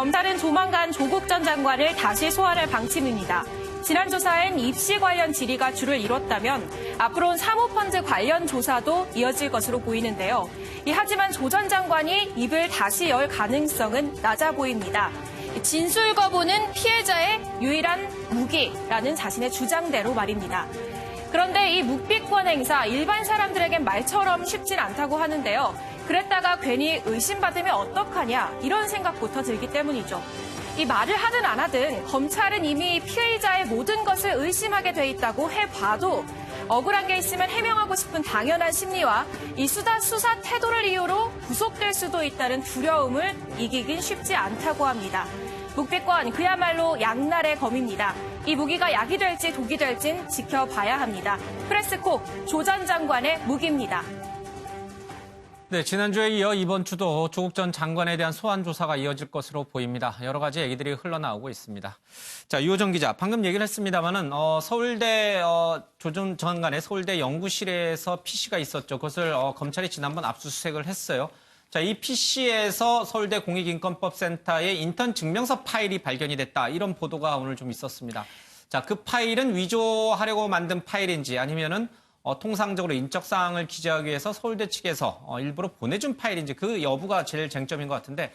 검찰은 조만간 조국 전 장관을 다시 소환할 방침입니다. 지난 조사엔 입시 관련 질의가 주를 이뤘다면 앞으로는 사모펀드 관련 조사도 이어질 것으로 보이는데요. 하지만 조 전 장관이 입을 다시 열 가능성은 낮아 보입니다. 진술 거부는 피해자의 유일한 무기라는 자신의 주장대로 말입니다. 그런데 이 묵비권 행사 일반 사람들에겐 말처럼 쉽진 않다고 하는데요. 그랬다가 괜히 의심받으면 어떡하냐 이런 생각부터 들기 때문이죠. 이 말을 하든 안 하든 검찰은 이미 피의자의 모든 것을 의심하게 돼 있다고 해봐도 억울한 게 있으면 해명하고 싶은 당연한 심리와 이 수사 태도를 이유로 구속될 수도 있다는 두려움을 이기긴 쉽지 않다고 합니다. 묵비권 그야말로 양날의 검입니다. 이 무기가 약이 될지 독이 될진 지켜봐야 합니다. 프레스콕 조 전 장관의 무기입니다. 네, 지난주에 이어 이번 주도 조국 전 장관에 대한 소환 조사가 이어질 것으로 보입니다. 여러 가지 얘기들이 흘러나오고 있습니다. 자, 유호정 기자, 방금 얘기를 했습니다만은 서울대 조 전 장관의 서울대 연구실에서 PC가 있었죠. 그것을 검찰이 지난번 압수수색을 했어요. 자, 이 PC에서 서울대 공익인권법센터의 인턴 증명서 파일이 발견이 됐다. 이런 보도가 오늘 좀 있었습니다. 자, 그 파일은 위조하려고 만든 파일인지 아니면은 통상적으로 인적사항을 기재하기 위해서 서울대 측에서 일부러 보내준 파일인지 그 여부가 제일 쟁점인 것 같은데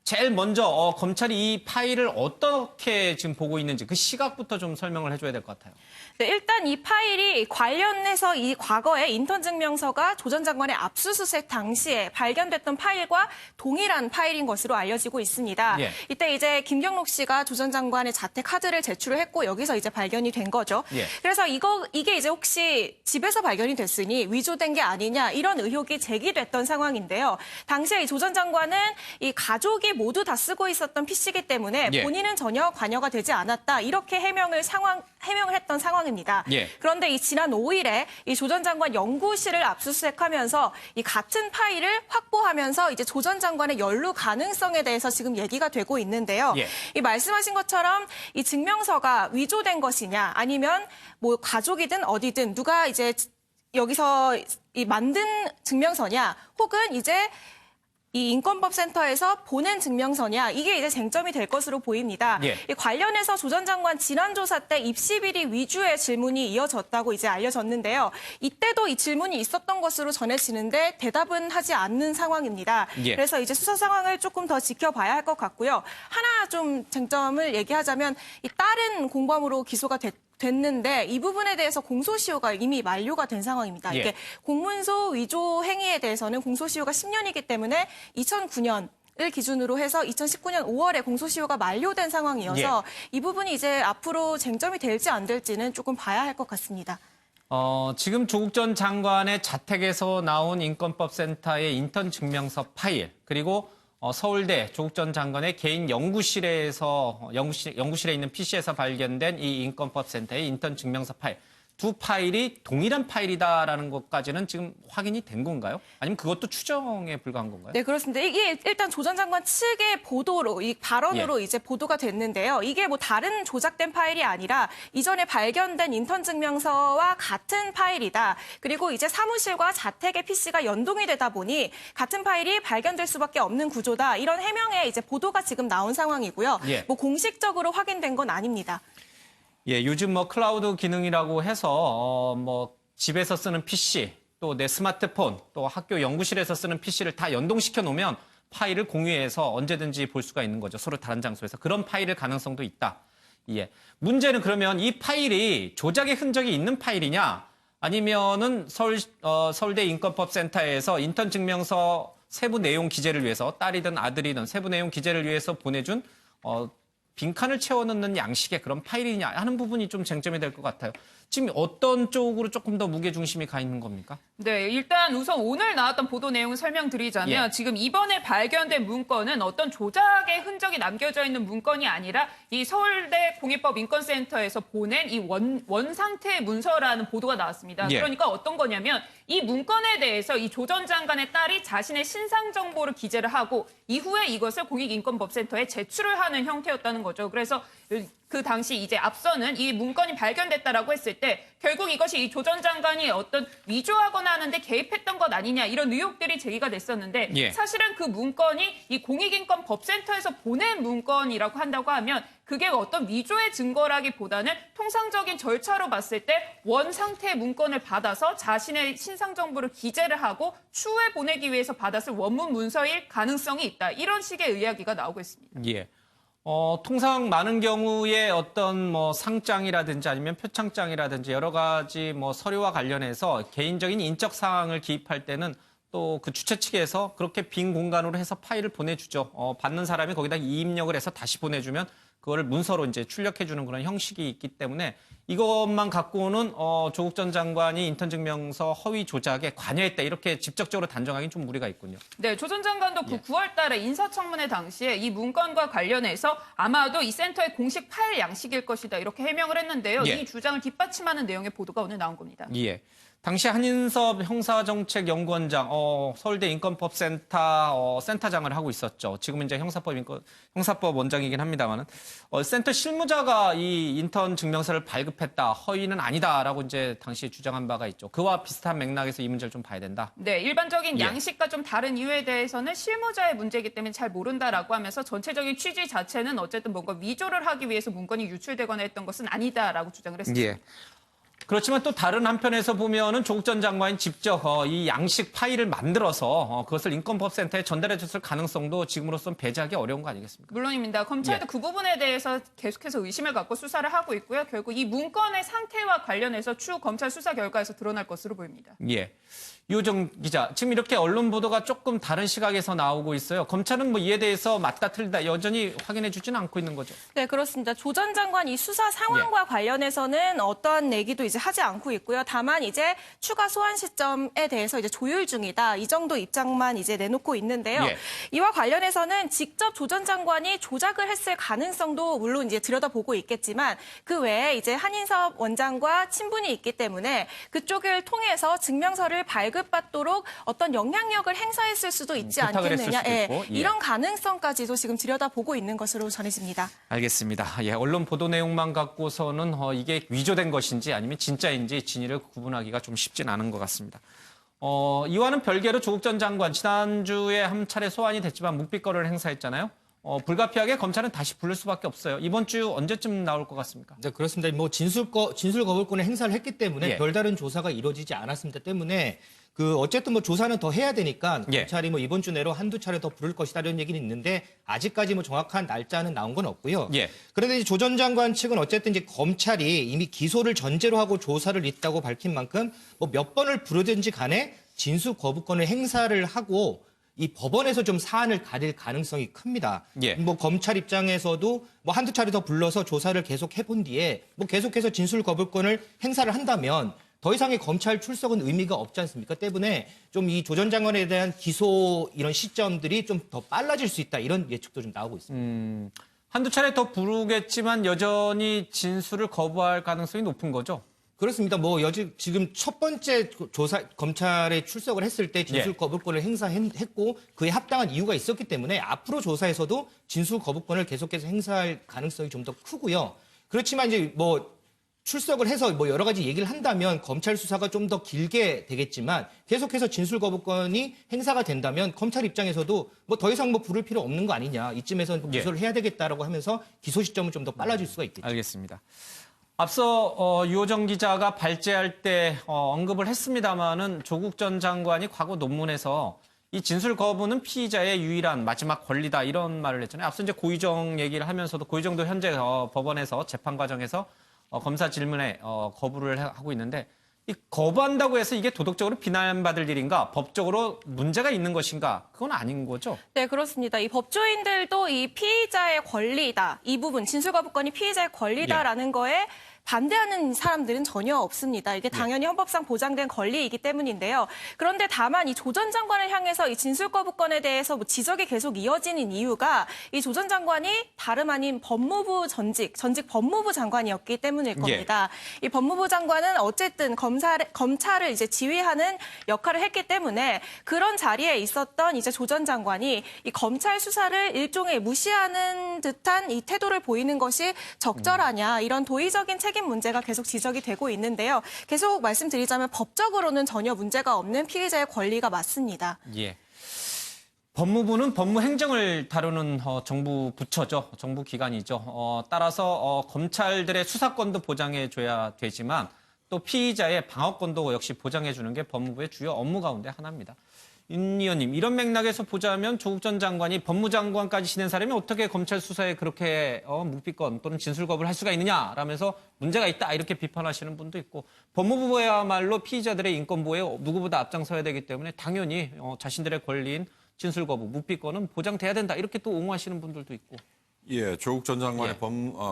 제일 먼저 검찰이 이 파일을 어떻게 지금 보고 있는지 그 시각부터 좀 설명을 해줘야 될 것 같아요. 네, 일단 이 파일이 관련해서 이 과거에 인턴 증명서가 조 전 장관의 압수수색 당시에 발견됐던 파일과 동일한 파일인 것으로 알려지고 있습니다. 예. 이때 이제 김경록 씨가 조 전 장관의 자택 카드를 제출을 했고 여기서 이제 발견이 된 거죠. 예. 그래서 이게 이제 혹시 집에서 발견이 됐으니 위조된 게 아니냐 이런 의혹이 제기됐던 상황인데요. 당시에 조 전 장관은 이 가족이 모두 다 쓰고 있었던 PC이기 때문에 예. 본인은 전혀 관여가 되지 않았다 이렇게 해명을 했던 상황입니다. 예. 그런데 이 지난 5일에 이 조 전 장관 연구실을 압수수색하면서 이 같은 파일을 확보하면서 이제 조 전 장관의 연루 가능성에 대해서 지금 얘기가 되고 있는데요. 예. 이 말씀하신 것처럼 이 증명서가 위조된 것이냐 아니면 뭐 가족이든 어디든 누가 이제 여기서 이 만든 증명서냐 혹은 이제 이 인권법센터에서 보낸 증명서냐 이게 이제 쟁점이 될 것으로 보입니다. 예. 이 관련해서 조 전 장관 지난 조사 때 입시 비리 위주의 질문이 이어졌다고 이제 알려졌는데요. 이때도 이 질문이 있었던 것으로 전해지는데 대답은 하지 않는 상황입니다. 예. 그래서 이제 수사 상황을 조금 더 지켜봐야 할 것 같고요. 하나 좀 쟁점을 얘기하자면 이 딸은 공범으로 기소가 됐는데 이 부분에 대해서 공소시효가 이미 만료가 된 상황입니다. 예. 이게 공문서 위조 행위에 대해서는 공소시효가 10년이기 때문에 2009년 을 기준으로 해서 2019년 5월에 공소시효가 만료된 상황이어서 이 부분이 이제 앞으로 쟁점이 될지 안 될지는 조금 봐야 할 것 같습니다. 지금 조국 전 장관의 자택에서 나온 인권법센터의 인턴 증명서 파일 그리고 서울대 조국 전 장관의 개인 연구실에 있는 PC에서 발견된 이 인권법센터의 인턴 증명서 파일. 두 파일이 동일한 파일이다라는 것까지는 지금 확인이 된 건가요? 아니면 그것도 추정에 불과한 건가요? 네, 그렇습니다. 이게 일단 조 전 장관 측의 보도로, 이 발언으로 이제 보도가 됐는데요. 이게 뭐 다른 조작된 파일이 아니라 이전에 발견된 인턴 증명서와 같은 파일이다. 그리고 이제 사무실과 자택의 PC가 연동이 되다 보니 같은 파일이 발견될 수밖에 없는 구조다. 이런 해명의 이제 보도가 지금 나온 상황이고요. 예. 뭐 공식적으로 확인된 건 아닙니다. 예, 요즘 뭐 클라우드 기능이라고 해서 뭐 집에서 쓰는 PC, 또 내 스마트폰, 또 학교 연구실에서 쓰는 PC를 다 연동시켜 놓으면 파일을 공유해서 언제든지 볼 수가 있는 거죠. 서로 다른 장소에서. 그런 파일일 가능성도 있다. 예. 문제는 그러면 이 파일이 조작의 흔적이 있는 파일이냐 아니면은 서울대 인권법센터에서 인턴 증명서 세부 내용 기재를 위해서 딸이든 아들이든 세부 내용 기재를 위해서 보내준 빈칸을 채워넣는 양식의 그런 파일이냐 하는 부분이 좀 쟁점이 될 것 같아요. 지금 어떤 쪽으로 조금 더 무게중심이 가 있는 겁니까? 네, 일단 우선 오늘 나왔던 보도 내용을 설명드리자면 지금 이번에 발견된 문건은 어떤 조작의 흔적이 남겨져 있는 문건이 아니라 이 서울대 공익법인권센터에서 보낸 이 원상태 문서라는 보도가 나왔습니다. 그러니까 어떤 거냐면 이 문건에 대해서 이 조 전 장관의 딸이 자신의 신상 정보를 기재를 하고 이후에 이것을 공익인권법센터에 제출을 하는 형태였다는 거죠. 그래서 그 당시 이제 앞서는 이 문건이 발견됐다라고 했을 때 결국 이것이 이 조 전 장관이 어떤 위조하거나 하는데 개입했던 것 아니냐 이런 의혹들이 제기가 됐었는데 예. 사실은 그 문건이 이 공익인권법센터에서 보낸 문건이라고 한다고 하면 그게 어떤 위조의 증거라기보다는 통상적인 절차로 봤을 때 원 상태의 문건을 받아서 자신의 신상 정보를 기재를 하고 추후에 보내기 위해서 받았을 원문 문서일 가능성이 있다. 이런 식의 이야기가 나오고 있습니다. 예. 통상 많은 경우에 어떤 뭐 상장이라든지 아니면 표창장이라든지 여러 가지 뭐 서류와 관련해서 개인적인 인적 사항을 기입할 때는 또 그 주최 측에서 그렇게 빈 공간으로 해서 파일을 보내주죠. 받는 사람이 거기다 이입력을 해서 다시 보내주면 그거를 문서로 이제 출력해주는 그런 형식이 있기 때문에 이것만 갖고는 조국 전 장관이 인턴 증명서 허위 조작에 관여했다 이렇게 직접적으로 단정하기는 좀 무리가 있군요. 네, 조 전 장관도 그 9월 달에 인사청문회 당시에 이 문건과 관련해서 아마도 이 센터의 공식 파일 양식일 것이다 이렇게 해명을 했는데요. 예. 이 주장을 뒷받침하는 내용의 보도가 오늘 나온 겁니다. 예. 당시 한인섭 형사정책연구원장, 서울대 인권법센터 센터장을 하고 있었죠. 지금 이제 형사법 원장이긴 합니다만은 센터 실무자가 이 인턴 증명서를 발급했다, 허위는 아니다라고 이제 당시 주장한 바가 있죠. 그와 비슷한 맥락에서 이 문제를 좀 봐야 된다. 네, 일반적인 예. 양식과 좀 다른 이유에 대해서는 실무자의 문제이기 때문에 잘 모른다라고 하면서 전체적인 취지 자체는 어쨌든 뭔가 위조를 하기 위해서 문건이 유출되거나 했던 것은 아니다라고 주장을 했습니다. 예. 그렇지만 또 다른 한편에서 보면은 조국 전 장관이 직접 이 양식 파일을 만들어서 그것을 인권법센터에 전달해 줬을 가능성도 지금으로서는 배제하기 어려운 거 아니겠습니까? 물론입니다. 검찰도 예. 그 부분에 대해서 계속해서 의심을 갖고 수사를 하고 있고요. 결국 이 문건의 상태와 관련해서 추후 검찰 수사 결과에서 드러날 것으로 보입니다. 예. 유호정 기자, 지금 이렇게 언론 보도가 조금 다른 시각에서 나오고 있어요. 검찰은 뭐 이에 대해서 맞다 틀리다 여전히 확인해 주지는 않고 있는 거죠. 네, 그렇습니다. 조 전 장관 이 수사 상황과 관련해서는 어떠한 얘기도 이제 하지 않고 있고요. 다만 이제 추가 소환 시점에 대해서 이제 조율 중이다. 이 정도 입장만 이제 내놓고 있는데요. 예. 이와 관련해서는 직접 조 전 장관이 조작을 했을 가능성도 물론 이제 들여다보고 있겠지만 그 외에 이제 한인섭 원장과 친분이 있기 때문에 그쪽을 통해서 증명서를 발급받도록 어떤 영향력을 행사했을 수도 있지 부탁을 했을 않겠느냐. 수도 예, 있고. 예. 이런 가능성까지도 지금 들여다보고 있는 것으로 전해집니다. 알겠습니다. 예, 언론 보도 내용만 갖고서는 이게 위조된 것인지 아니면 진짜인지 진위를 구분하기가 좀 쉽진 않은 것 같습니다. 이와는 별개로 조국 전 장관 지난주에 한 차례 소환이 됐지만 묵비권을 행사했잖아요. 불가피하게 검찰은 다시 부를 수밖에 없어요. 이번 주 언제쯤 나올 것 같습니까? 네, 그렇습니다. 뭐 진술 거부권을 행사를 했기 때문에 예. 별다른 조사가 이루어지지 않았습니다. 때문에 어쨌든 뭐 조사는 더 해야 되니까 예. 검찰이 뭐 이번 주 내로 한두 차례 더 부를 것이다 이런 얘기는 있는데 아직까지 뭐 정확한 날짜는 나온 건 없고요. 예. 그런데 조 전 장관 측은 어쨌든 이제 검찰이 이미 기소를 전제로 하고 조사를 있다고 밝힌 만큼 뭐 몇 번을 부르든지 간에 진술 거부권을 행사를 하고 이 법원에서 좀 사안을 가릴 가능성이 큽니다. 예. 뭐 검찰 입장에서도 뭐 한두 차례 더 불러서 조사를 계속 해본 뒤에 뭐 계속해서 진술 거부권을 행사를 한다면 더 이상의 검찰 출석은 의미가 없지 않습니까? 때문에 좀 이 조 전 장관에 대한 기소 이런 시점들이 좀 더 빨라질 수 있다 이런 예측도 좀 나오고 있습니다. 한두 차례 더 부르겠지만 여전히 진술을 거부할 가능성이 높은 거죠? 그렇습니다. 뭐 지금 첫 번째 검찰에 출석을 했을 때 진술 예. 거부권을 행사했고 그에 합당한 이유가 있었기 때문에 앞으로 조사에서도 진술 거부권을 계속해서 행사할 가능성이 좀 더 크고요. 그렇지만 이제 뭐 출석을 해서 뭐 여러 가지 얘기를 한다면 검찰 수사가 좀 더 길게 되겠지만 계속해서 진술 거부권이 행사가 된다면 검찰 입장에서도 뭐 더 이상 뭐 부를 필요 없는 거 아니냐. 이쯤에서는 예. 기소를 해야 되겠다라고 하면서 기소 시점은 좀 더 빨라질 수가 있겠죠. 알겠습니다. 앞서 유호정 기자가 발제할 때 언급을 했습니다마는 조국 전 장관이 과거 논문에서 이 진술 거부는 피의자의 유일한 마지막 권리다 이런 말을 했잖아요. 앞서 이제 고유정 얘기를 하면서도 고유정도 현재 법원에서 재판 과정에서 검사 질문에 거부를 하고 있는데 이 거부한다고 해서 이게 도덕적으로 비난받을 일인가? 법적으로 문제가 있는 것인가? 그건 아닌 거죠? 네, 그렇습니다. 이 법조인들도 이 피의자의 권리다. 이 부분, 진술거부권이 피의자의 권리다라는 거에 반대하는 사람들은 전혀 없습니다. 이게 당연히 헌법상 보장된 권리이기 때문인데요. 그런데 다만 이 조 전 장관을 향해서 이 진술 거부권에 대해서 뭐 지적이 계속 이어지는 이유가 이 조 전 장관이 다름 아닌 법무부 전직 법무부 장관이었기 때문일 겁니다. 이 법무부 장관은 어쨌든 검찰을 이제 지휘하는 역할을 했기 때문에 그런 자리에 있었던 이제 조 전 장관이 이 검찰 수사를 일종의 무시하는 듯한 이 태도를 보이는 것이 적절하냐 이런 도의적인 책임 문제가 계속 지적이 되고 있는데요. 계속 말씀드리자면 법적으로는 전혀 문제가 없는 피의자의 권리가 맞습니다. 예. 법무부는 법무행정을 다루는 정부 부처죠. 정부 기관이죠. 따라서 검찰들의 수사권도 보장해줘야 되지만 또 피의자의 방어권도 역시 보장해주는 게 법무부의 주요 업무 가운데 하나입니다. 윤 의원님, 이런 맥락에서 보자면 조국 전 장관이 법무장관까지 지낸 사람이 어떻게 검찰 수사에 그렇게 묵비권 또는 진술 거부를 할 수가 있느냐라면서 문제가 있다 이렇게 비판하시는 분도 있고 법무부야말로 피의자들의 인권 보호에 누구보다 앞장서야 되기 때문에 당연히 자신들의 권리인 진술 거부, 묵비권은 보장돼야 된다 이렇게 또 옹호하시는 분들도 있고. 예, 조국 전 장관의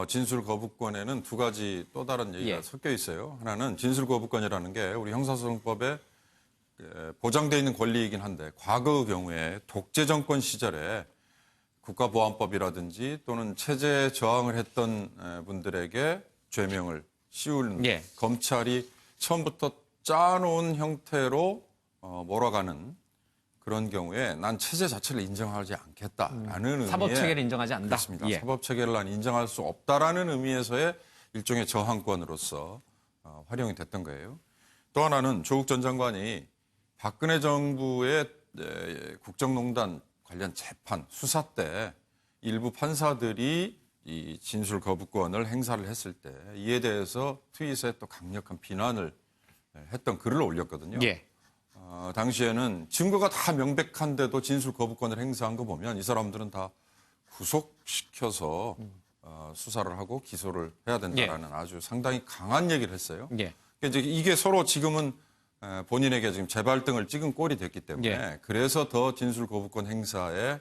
진술 거부권에는 두 가지 또 다른 얘기가 섞여 있어요. 하나는 진술 거부권이라는 게 우리 형사소송법에 보장돼 있는 권리이긴 한데 과거 경우에 독재 정권 시절에 국가보안법이라든지 또는 체제 저항을 했던 분들에게 죄명을 씌우는 검찰이 처음부터 짜놓은 형태로 몰아가는 그런 경우에 난 체제 자체를 인정하지 않겠다라는 의미의 사법체계를 인정하지 않는다. 그렇습니다. 사법체계를 난 인정할 수 없다라는 의미에서의 일종의 저항권으로서 활용이 됐던 거예요. 또 하나는 조국 전 장관이 박근혜 정부의 국정농단 관련 재판, 수사 때 일부 판사들이 이 진술 거부권을 행사를 했을 때 이에 대해서 트윗에 또 강력한 비난을 했던 글을 올렸거든요. 당시에는 증거가 다 명백한데도 진술 거부권을 행사한 거 보면 이 사람들은 다 구속시켜서 수사를 하고 기소를 해야 된다라는 아주 상당히 강한 얘기를 했어요. 이제 이게 서로 지금은 본인에게 지금 재발등을 찍은 꼴이 됐기 때문에 그래서 더 진술 거부권 행사에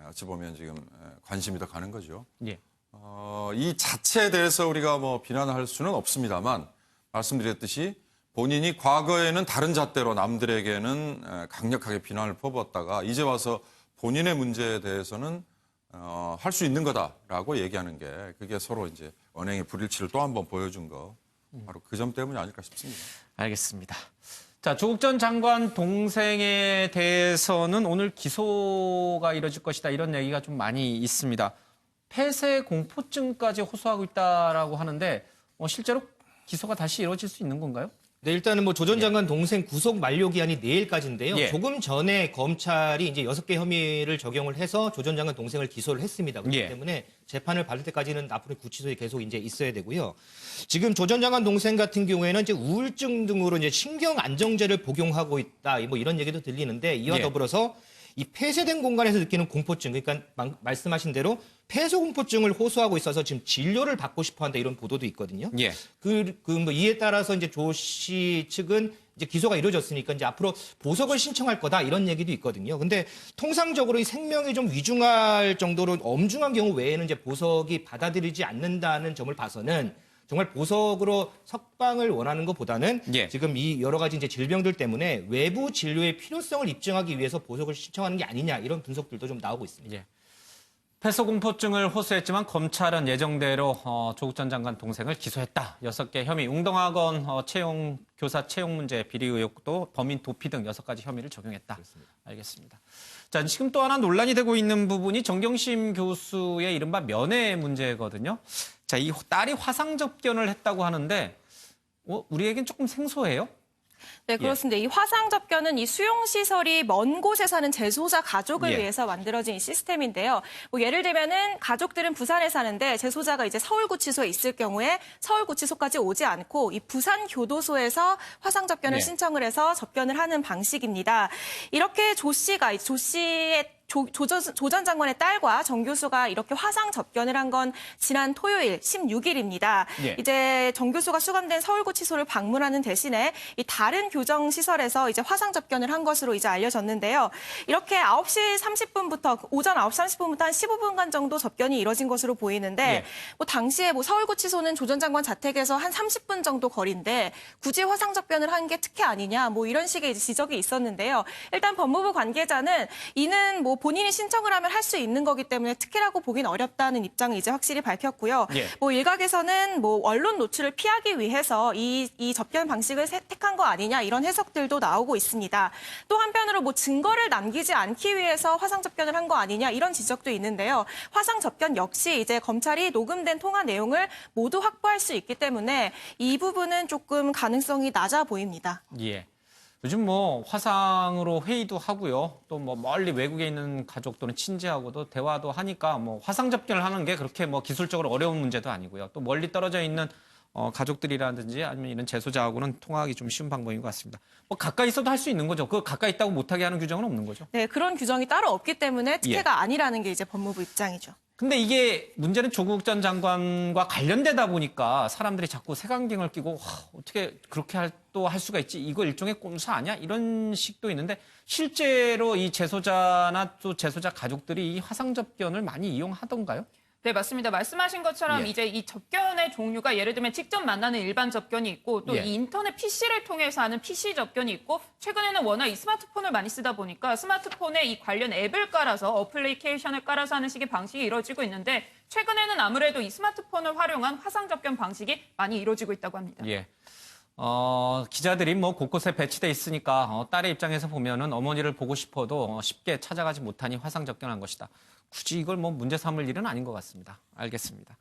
어찌 보면 지금 관심이 더 가는 거죠. 이 자체에 대해서 우리가 뭐 비난할 수는 없습니다만 말씀드렸듯이 본인이 과거에는 다른 잣대로 남들에게는 강력하게 비난을 퍼부었다가 이제 와서 본인의 문제에 대해서는 할 수 있는 거다라고 얘기하는 게 그게 서로 이제 언행의 불일치를 또 한 번 보여준 거 바로 그 점 때문이 아닐까 싶습니다. 알겠습니다. 자, 조국 전 장관 동생에 대해서는 오늘 기소가 이뤄질 것이다 이런 얘기가 좀 많이 있습니다. 폐쇄 공포증까지 호소하고 있다라고 하는데 실제로 기소가 다시 이루어질 수 있는 건가요? 네, 일단은 뭐 조 전 장관 동생 구속 만료 기한이 내일까지인데요. 조금 전에 검찰이 이제 6개 혐의를 적용을 해서 조 전 장관 동생을 기소를 했습니다. 그렇기 때문에 재판을 받을 때까지는 앞으로 구치소에 계속 이제 있어야 되고요. 지금 조 전 장관 동생 같은 경우에는 이제 우울증 등으로 이제 신경 안정제를 복용하고 있다. 뭐 이런 얘기도 들리는데 이와 더불어서 이 폐쇄된 공간에서 느끼는 공포증, 그러니까 말씀하신 대로 폐소 공포증을 호소하고 있어서 지금 진료를 받고 싶어한다 이런 보도도 있거든요. 뭐 이에 따라서 이제 조 씨 측은 이제 기소가 이루어졌으니까 이제 앞으로 보석을 신청할 거다 이런 얘기도 있거든요. 근데 통상적으로 이 생명이 좀 위중할 정도로 엄중한 경우 외에는 이제 보석이 받아들이지 않는다는 점을 봐서는 정말 보석으로 석방을 원하는 것보다는 지금 이 여러 가지 이제 질병들 때문에 외부 진료의 필요성을 입증하기 위해서 보석을 신청하는 게 아니냐 이런 분석들도 좀 나오고 있습니다. 폐소 공포증을 호소했지만 검찰은 예정대로 조국 전 장관 동생을 기소했다. 6개 혐의, 웅동학원 교사 채용 문제 비리 의혹도 범인 도피 등 6가지 혐의를 적용했다. 그렇습니다. 알겠습니다. 자, 지금 또 하나 논란이 되고 있는 부분이 정경심 교수의 이른바 면회 문제거든요. 자, 이 딸이 화상 접견을 했다고 하는데 우리에겐 조금 생소해요. 네, 그렇습니다. 이 화상 접견은 이 수용시설이 먼 곳에 사는 재소자 가족을 위해서 만들어진 시스템인데요. 뭐 예를 들면은 가족들은 부산에 사는데 재소자가 이제 서울구치소에 있을 경우에 서울구치소까지 오지 않고 이 부산교도소에서 화상 접견을 신청을 해서 접견을 하는 방식입니다. 이렇게 조 씨의 조 전 장관의 딸과 정 교수가 이렇게 화상 접견을 한 건 지난 토요일 16일입니다. 예. 이제 정 교수가 수감된 서울구치소를 방문하는 대신에 이 다른 교정 시설에서 이제 화상 접견을 한 것으로 이제 알려졌는데요. 이렇게 9시 30분부터 오전 9시 30분부터 한 15분간 정도 접견이 이뤄진 것으로 보이는데 예. 뭐 당시에 뭐 서울구치소는 조 전 장관 자택에서 한 30분 정도 거리인데 굳이 화상 접견을 한 게 특혜 아니냐 뭐 이런 식의 이제 지적이 있었는데요. 일단 법무부 관계자는 이는 뭐 본인이 신청을 하면 할 수 있는 거기 때문에 특혜라고 보긴 어렵다는 입장을 이제 확실히 밝혔고요. 예. 뭐 일각에서는 뭐 언론 노출을 피하기 위해서 이 접견 방식을 택한 거 아니냐 이런 해석들도 나오고 있습니다. 또 한편으로 뭐 증거를 남기지 않기 위해서 화상 접견을 한 거 아니냐 이런 지적도 있는데요. 화상 접견 역시 이제 검찰이 녹음된 통화 내용을 모두 확보할 수 있기 때문에 이 부분은 조금 가능성이 낮아 보입니다. 예. 요즘 뭐 화상으로 회의도 하고요. 또 뭐 멀리 외국에 있는 가족 또는 친지하고도 대화도 하니까 뭐 화상 접견을 하는 게 그렇게 뭐 기술적으로 어려운 문제도 아니고요. 또 멀리 떨어져 있는 가족들이라든지 아니면 이런 재소자하고는 통화하기 좀 쉬운 방법인 것 같습니다. 뭐 가까이 있어도 할 수 있는 거죠. 그 가까이 있다고 못하게 하는 규정은 없는 거죠. 네, 그런 규정이 따로 없기 때문에 특혜가 아니라는 게 이제 법무부 입장이죠. 근데 이게 문제는 조국 전 장관과 관련되다 보니까 사람들이 자꾸 색안경을 끼고 어떻게 그렇게 또 할 수가 있지? 이거 일종의 꼼수 아니야? 이런 식도 있는데 실제로 이 재소자나 또 재소자 가족들이 이 화상 접견을 많이 이용하던가요? 네, 맞습니다. 말씀하신 것처럼 예. 이제 이 접견의 종류가 예를 들면 직접 만나는 일반 접견이 있고 또 예. 이 인터넷 PC를 통해서 하는 PC 접견이 있고 최근에는 워낙 이 스마트폰을 많이 쓰다 보니까 스마트폰에 이 관련 앱을 깔아서 어플리케이션을 깔아서 하는 식의 방식이 이루어지고 있는데 최근에는 아무래도 이 스마트폰을 활용한 화상 접견 방식이 많이 이루어지고 있다고 합니다. 예. 기자들이 뭐 곳곳에 배치돼 있으니까 딸의 입장에서 보면은 어머니를 보고 싶어도 쉽게 찾아가지 못하니 화상 접견한 것이다. 굳이 이걸 뭐 문제 삼을 일은 아닌 것 같습니다. 알겠습니다.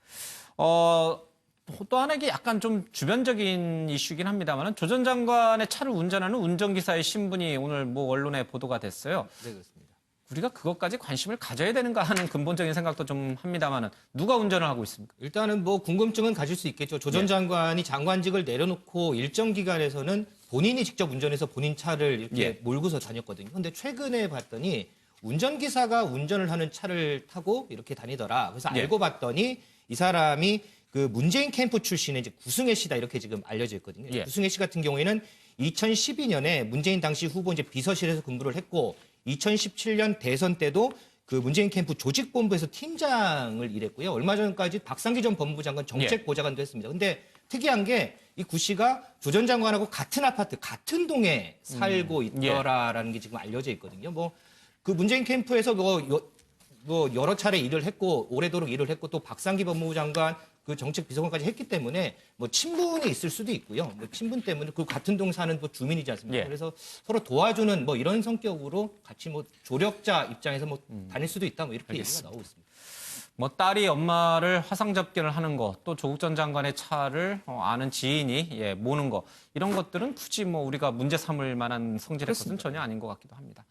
또 하나 이게 약간 좀 주변적인 이슈이긴 합니다만은 조 전 장관의 차를 운전하는 운전기사의 신분이 오늘 뭐 언론에 보도가 됐어요. 네, 그렇습니다. 우리가 그것까지 관심을 가져야 되는가 하는 근본적인 생각도 좀 합니다만은 누가 운전을 하고 있습니까? 일단은 뭐 궁금증은 가질 수 있겠죠. 조 전 장관이 장관직을 내려놓고 일정 기간에서는 본인이 직접 운전해서 본인 차를 이렇게 몰고서 다녔거든요. 근데 최근에 봤더니 운전기사가 운전을 하는 차를 타고 이렇게 다니더라. 그래서 알고 봤더니 이 사람이 그 문재인 캠프 출신의 이제 구승혜 씨다 이렇게 지금 알려져 있거든요. 구승혜 씨 같은 경우에는 2012년에 문재인 당시 후보 이제 비서실에서 근무를 했고 2017년 대선 때도 그 문재인 캠프 조직본부에서 팀장을 일했고요. 얼마 전까지 박상기 전 법무부 장관 정책보좌관도 했습니다. 근데 특이한 게 이 구 씨가 조 전 장관하고 같은 아파트, 같은 동에 살고 있더라라는 게 지금 알려져 있거든요. 뭐 그 문재인 캠프에서 뭐 여러 차례 일을 했고 오래도록 일을 했고 또 박상기 법무부 장관 그 정책 비서관까지 했기 때문에 뭐 친분이 있을 수도 있고요. 뭐 친분 때문에 그 같은 동 사는 뭐 주민이지 않습니까? 그래서 서로 도와주는 뭐 이런 성격으로 같이 뭐 조력자 입장에서 뭐 다닐 수도 있다 뭐 이렇게 얘기가 나오고 있습니다. 뭐 딸이 엄마를 화상 접견을 하는 거, 또 조국 전 장관의 차를 아는 지인이 모는 거 이런 것들은 굳이 뭐 우리가 문제 삼을 만한 성질의 것은 전혀 아닌 것 같기도 합니다.